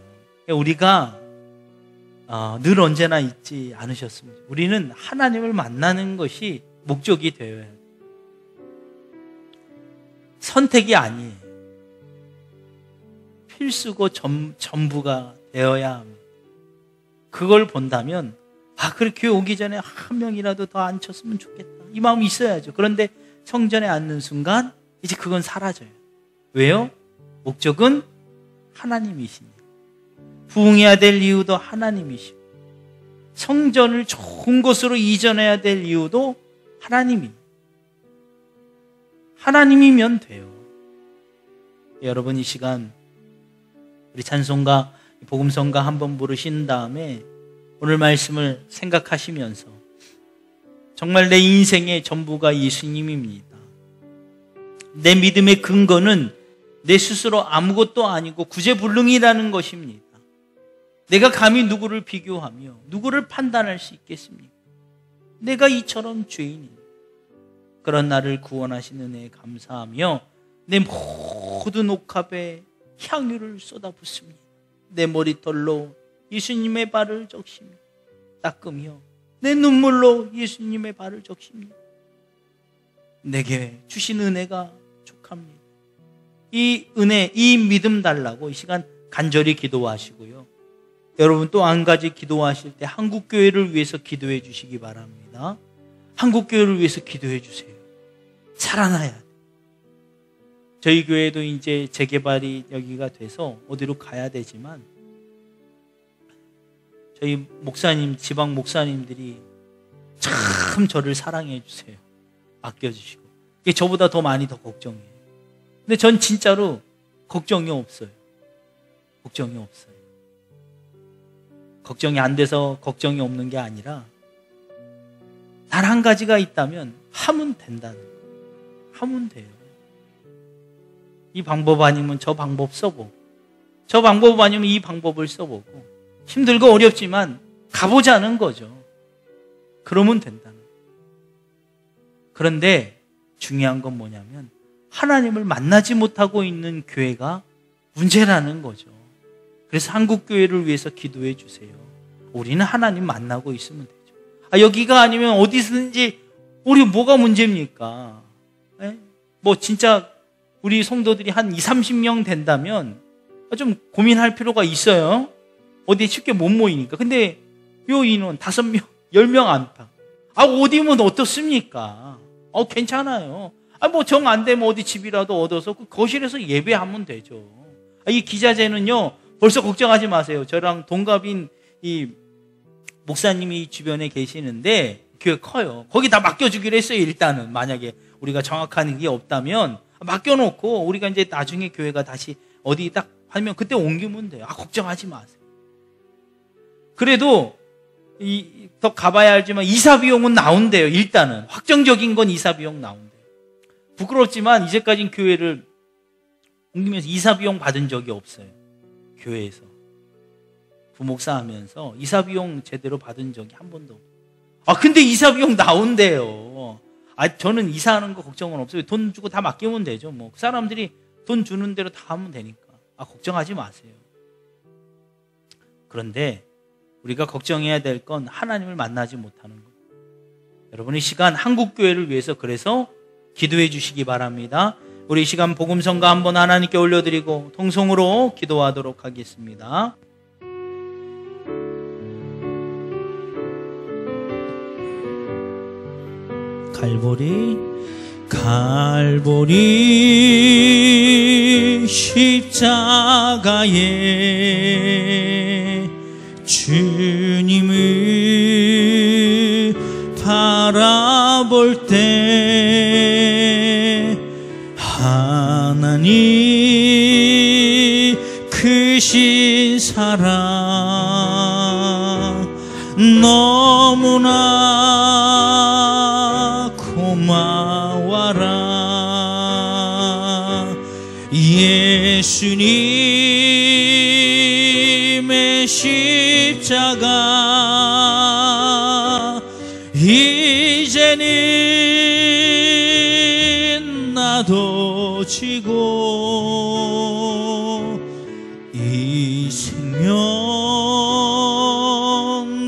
[SPEAKER 1] 우리가 늘 언제나 있지 않으셨습니다. 우리는 하나님을 만나는 것이 목적이 되어야 해요. 선택이 아니에요. 필수고 전부가 되어야 합니다. 그걸 본다면 그래, 교회 오기 전에 한 명이라도 더 앉혔으면 좋겠다, 이 마음이 있어야죠. 그런데 성전에 앉는 순간 이제 그건 사라져요. 왜요? 목적은 하나님이시니, 부흥해야 될 이유도 하나님이시고, 성전을 좋은 곳으로 이전해야 될 이유도 하나님이면 돼요. 여러분, 이 시간 우리 찬송가 복음성가 한번 부르신 다음에 오늘 말씀을 생각하시면서, 정말 내 인생의 전부가 예수님입니다. 내 믿음의 근거는 내 스스로 아무것도 아니고 구제불능이라는 것입니다. 내가 감히 누구를 비교하며 누구를 판단할 수 있겠습니까? 내가 이처럼 죄인이. 그런 나를 구원하신 은혜에 감사하며 내 모든 옥합에 향유를 쏟아붓습니다. 내 머리털로 예수님의 발을 적시며 닦으며 내 눈물로 예수님의 발을 적십니다. 내게 주신 은혜가 족합니다. 이 은혜, 이 믿음 달라고 이 시간 간절히 기도하시고요. 여러분, 또 한 가지 기도하실 때 한국교회를 위해서 기도해 주시기 바랍니다. 한국교회를 위해서 기도해 주세요. 살아나야 돼. 저희 교회도 이제 재개발이 여기가 돼서 어디로 가야 되지만, 저희 목사님, 지방 목사님들이 참 저를 사랑해 주세요. 아껴주시고. 이게 저보다 더 많이 더 걱정해요. 근데 전 진짜로 걱정이 없어요. 걱정이 없어요. 걱정이 안 돼서 걱정이 없는 게 아니라, 단 한 가지가 있다면 하면 된다는 거예요. 하면 돼요. 이 방법 아니면 저 방법 써보고, 저 방법 아니면 이 방법을 써보고, 힘들고 어렵지만 가보자는 거죠. 그러면 된다는 거예요. 그런데 중요한 건 뭐냐면, 하나님을 만나지 못하고 있는 교회가 문제라는 거죠. 그래서 한국교회를 위해서 기도해 주세요. 우리는 하나님 만나고 있으면 되죠. 여기가 아니면 어디서든지 우리 뭐가 문제입니까? 뭐 진짜 우리 성도들이 한 30명 된다면 좀 고민할 필요가 있어요. 어디에 쉽게 못 모이니까. 근데 요 인원 5명, 10명 안팎. 어디면 어떻습니까? 괜찮아요. 뭐 정 안 되면 어디 집이라도 얻어서 그 거실에서 예배하면 되죠. 이 기자재는요, 벌써 걱정하지 마세요. 저랑 동갑인 이 목사님이 주변에 계시는데, 교회 커요. 거기 다 맡겨주기로 했어요. 일단은 만약에 우리가 정확한 게 없다면 맡겨놓고, 우리가 이제 나중에 교회가 다시 어디 딱 하면 그때 옮기면 돼요. 걱정하지 마세요. 그래도 더 가봐야 알지만 이사 비용은 나온대요. 일단은 확정적인 건 이사 비용 나온대요. 부끄럽지만 이제까지는 교회를 옮기면서 이사 비용 받은 적이 없어요. 교회에서 부목사 하면서 이사 비용 제대로 받은 적이 한 번도 없어요. 근데 이사 비용 나온대요. 저는 이사하는 거 걱정은 없어요. 돈 주고 다 맡기면 되죠. 뭐 그 사람들이 돈 주는 대로 다 하면 되니까. 걱정하지 마세요. 그런데 우리가 걱정해야 될 건 하나님을 만나지 못하는 것. 여러분, 이 시간 한국교회를 위해서 그래서 기도해 주시기 바랍니다. 우리 이 시간 복음성가 한번 하나님께 올려드리고 통성으로 기도하도록 하겠습니다. 갈보리 십자가에 주님을 바라볼 때 하나님 크신 사랑 너무나 고마워라. 예수님의 십자가 이제는 나도 지고 이 생명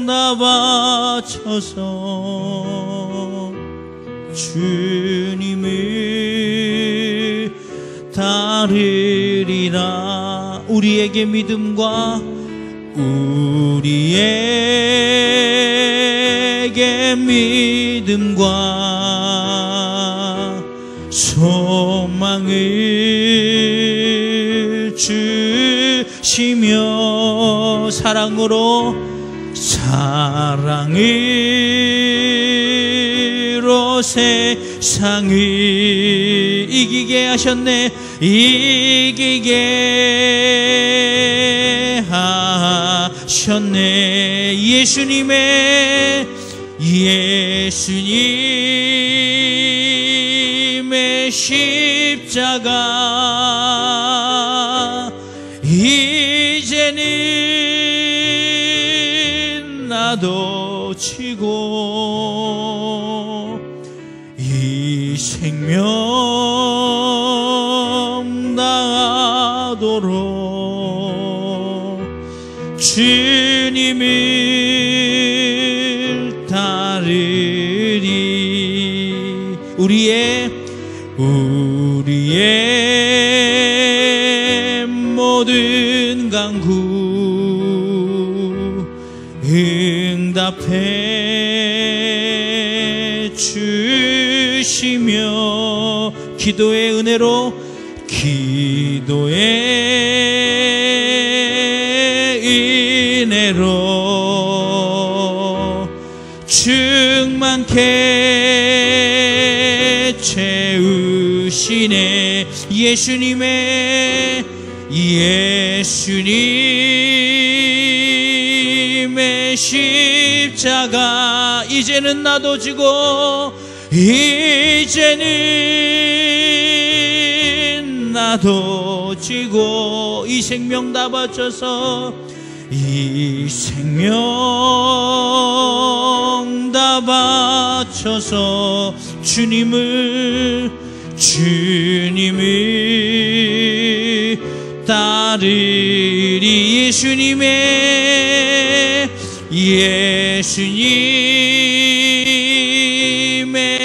[SPEAKER 1] 다 바쳐서 주님을 따르리라. 우리에게 믿음과 소망을 주시며 사랑으로 세상을 이기게 하셨네. 이기게 하셨네. 예수님의 십자가 이제는 나도 지고 이 생명 다하도록 주님을 따르리. 우리의 모든 간구 응답해 주시며 기도의 은혜로 충만케 채우시네. 예수님의 십자가 이제는 나도 지고 이제는 나도 지고 이 생명 다 바쳐서 이 생명 다 바쳐서 주님을 따르리. 예수님의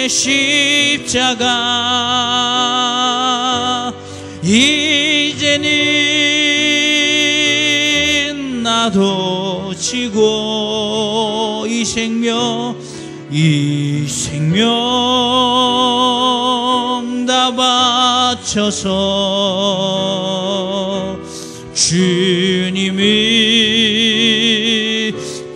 [SPEAKER 1] 십자가 이제는 나도 지고 이 생명 다 바쳐서 주님을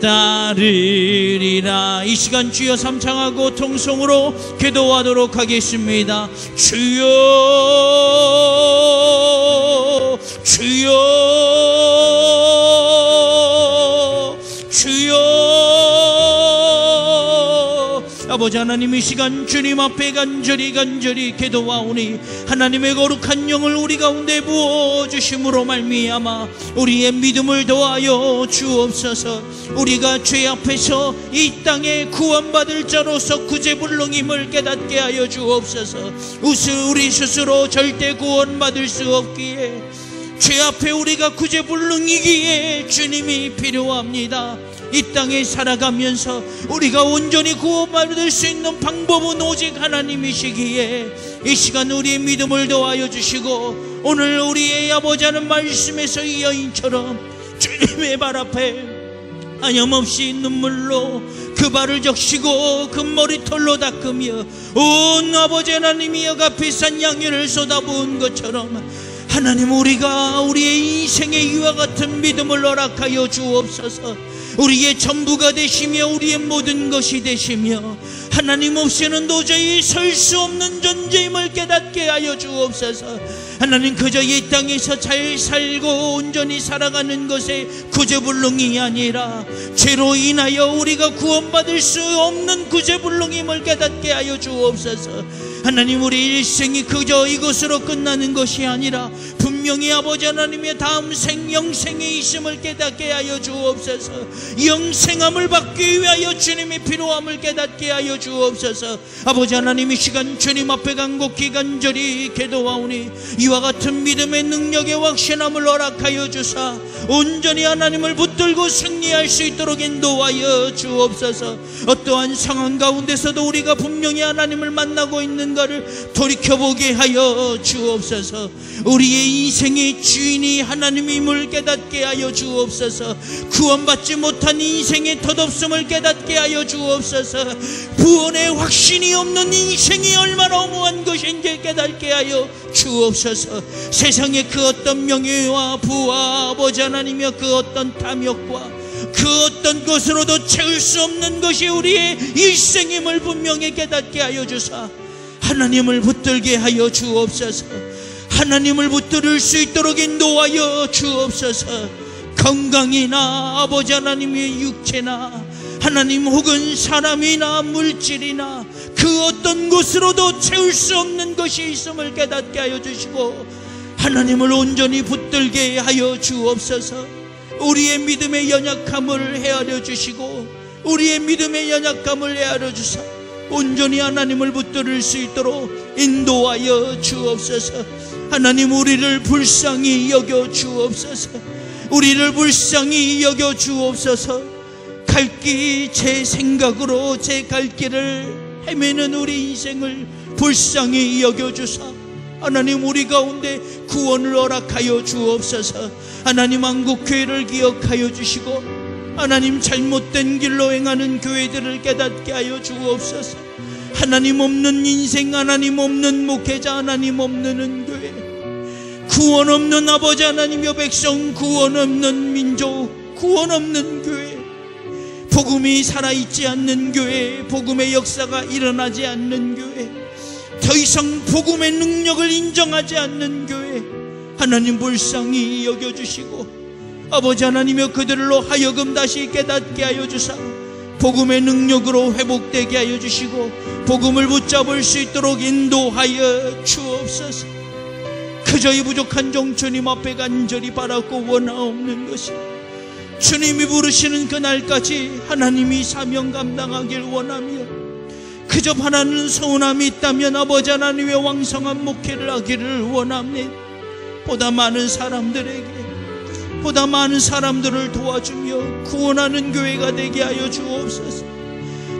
[SPEAKER 1] 따르리라. 이 시간 주여 삼창하고 통성으로 기도하도록 하겠습니다. 주여 아버지 하나님, 이 시간 주님 앞에 간절히 기도하오니 하나님의 거룩한 영을 우리 가운데 부어주심으로 말미암아 우리의 믿음을 더하여 주옵소서. 우리가 죄 앞에서 이 땅에 구원받을 자로서 구제불능임을 깨닫게 하여 주옵소서. 우리 스스로 절대 구원받을 수 없기에 죄 앞에 우리가 구제불능이기에 주님이 필요합니다. 이 땅에 살아가면서 우리가 온전히 구원받을 수 있는 방법은 오직 하나님이시기에 이 시간 우리의 믿음을 더하여 주시고, 오늘 우리의 아버지 하는 말씀에서 이 여인처럼 주님의 발 앞에 하염없이 눈물로 그 발을 적시고 그 머리털로 닦으며 온 아버지 하나님이 여가 비싼 양유를 쏟아부은 것처럼, 하나님, 우리가 우리의 인생에 이와 같은 믿음을 허락하여 주옵소서. 우리의 전부가 되시며 우리의 모든 것이 되시며 하나님 없이는 도저히 설 수 없는 존재임을 깨닫게 하여 주옵소서. 하나님, 그저 이 땅에서 잘 살고 온전히 살아가는 것에 구제불능이 아니라 죄로 인하여 우리가 구원받을 수 없는 구제불능임을 깨닫게 하여 주옵소서. 하나님, 우리 일생이 그저 이것으로 끝나는 것이 아니라 분명히 아버지 하나님의 다음 생 영생에 있음을 깨닫게 하여 주옵소서. 영생함을 받기 위하여 주님이 필요함을 깨닫게 하여 주옵소서. 아버지 하나님, 이 시간 주님 앞에 간곡히 간절히 기도하오니 이와 같은 믿음의 능력의 확신함을 허락하여 주사 온전히 하나님을 붙들고 승리할 수 있도록 인도하여 주옵소서. 어떠한 상황 가운데서도 우리가 분명히 하나님을 만나고 있는 것을 돌이켜보게 하여 주옵소서. 우리의 인생의 주인이 하나님임을 깨닫게 하여 주옵소서. 구원받지 못한 인생의 덧없음을 깨닫게 하여 주옵소서. 구원의 확신이 없는 인생이 얼마나 허무한 것인지 깨닫게 하여 주옵소서. 세상의 그 어떤 명예와 부와 아버지 하나님이여 그 어떤 탐욕과 그 어떤 것으로도 채울 수 없는 것이 우리의 일생임을 분명히 깨닫게 하여 주사 하나님을 붙들게 하여 주옵소서. 하나님을 붙들을 수 있도록 인도하여 주옵소서. 건강이나 아버지 하나님의 육체나 하나님 혹은 사람이나 물질이나 그 어떤 것으로도 채울 수 없는 것이 있음을 깨닫게 하여 주시고 하나님을 온전히 붙들게 하여 주옵소서. 우리의 믿음의 연약함을 헤아려 주시고 우리의 믿음의 연약함을 헤아려 주사 온전히 하나님을 붙들을 수 있도록 인도하여 주옵소서. 하나님, 우리를 불쌍히 여겨 주옵소서. 우리를 불쌍히 여겨 주옵소서. 갈 길 제 생각으로 제 갈 길을 헤매는 우리 인생을 불쌍히 여겨 주사 하나님, 우리 가운데 구원을 허락하여 주옵소서. 하나님, 한국교회를 기억하여 주시고 하나님, 잘못된 길로 행하는 교회들을 깨닫게 하여 주옵소서. 하나님 없는 인생, 하나님 없는 목회자, 하나님 없는 교회, 구원 없는 아버지 하나님여 백성, 구원 없는 민족, 구원 없는 교회, 복음이 살아있지 않는 교회, 복음의 역사가 일어나지 않는 교회, 더 이상 복음의 능력을 인정하지 않는 교회, 하나님 불쌍히 여겨주시고 아버지 하나님여 그들로 하여금 다시 깨닫게 하여 주사 복음의 능력으로 회복되게 하여 주시고 복음을 붙잡을 수 있도록 인도하여 주옵소서. 그저 이 부족한 종 주님 앞에 간절히 바라고 원하옵는 것이 주님이 부르시는 그날까지 하나님이 사명 감당하길 원하며 그저 바라는 서운함이 있다면 아버지 하나님의 왕성한 목회를 하기를 원합니다. 보다 많은 사람들을 도와주며 구원하는 교회가 되게 하여 주옵소서.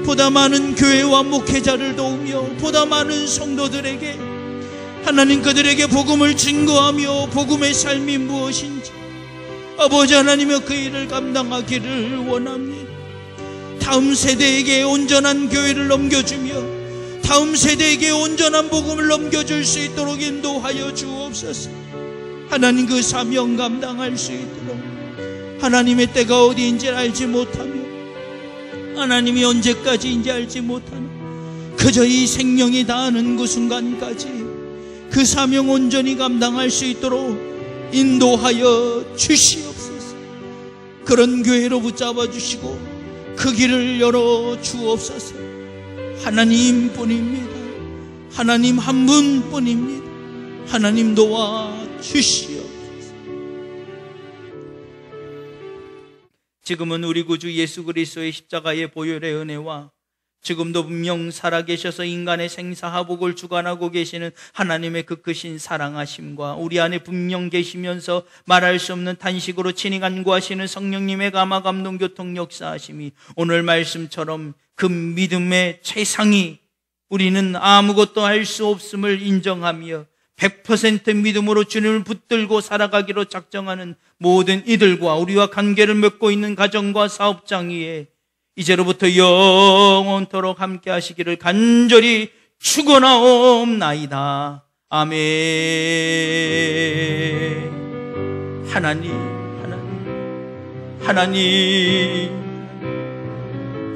[SPEAKER 1] 보다 많은 교회와 목회자를 도우며 보다 많은 성도들에게 하나님 그들에게 복음을 증거하며 복음의 삶이 무엇인지 아버지 하나님의 그 일을 감당하기를 원합니다. 다음 세대에게 온전한 교회를 넘겨주며 다음 세대에게 온전한 복음을 넘겨줄 수 있도록 인도하여 주옵소서. 하나님 그 사명 감당할 수 있도록 하나님의 때가 어디인지 알지 못하며 하나님이 언제까지인지 알지 못하는 그저 이 생명이 다하는 그 순간까지 그 사명 온전히 감당할 수 있도록 인도하여 주시옵소서. 그런 교회로 붙잡아 주시고 그 길을 열어 주옵소서. 하나님뿐입니다. 하나님 한 분뿐입니다. 하나님 도와 주시옵소서. 지금은 우리 구주 예수 그리스도의 십자가의 보혈의 은혜와 지금도 분명 살아계셔서 인간의 생사화복을 주관하고 계시는 하나님의 그 크신 사랑하심과 우리 안에 분명 계시면서 말할 수 없는 탄식으로 친히 간구하시는 성령님의 감화 감동 교통 역사하심이 오늘 말씀처럼 그 믿음의 최상이 우리는 아무것도 할 수 없음을 인정하며 100% 믿음으로 주님을 붙들고 살아가기로 작정하는 모든 이들과 우리와 관계를 맺고 있는 가정과 사업장 위에 이제로부터 영원토록 함께 하시기를 간절히 축원하옵나이다. 아멘.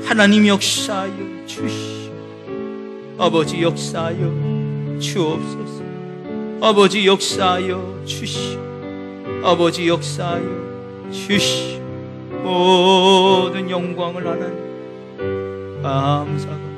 [SPEAKER 1] 하나님 역사하여 주시오. 아버지 역사하여 주옵소서. 아버지 역사하여 주시오. 아버지 역사하여 주시오. 모든 영광을 하나님 감사합니다.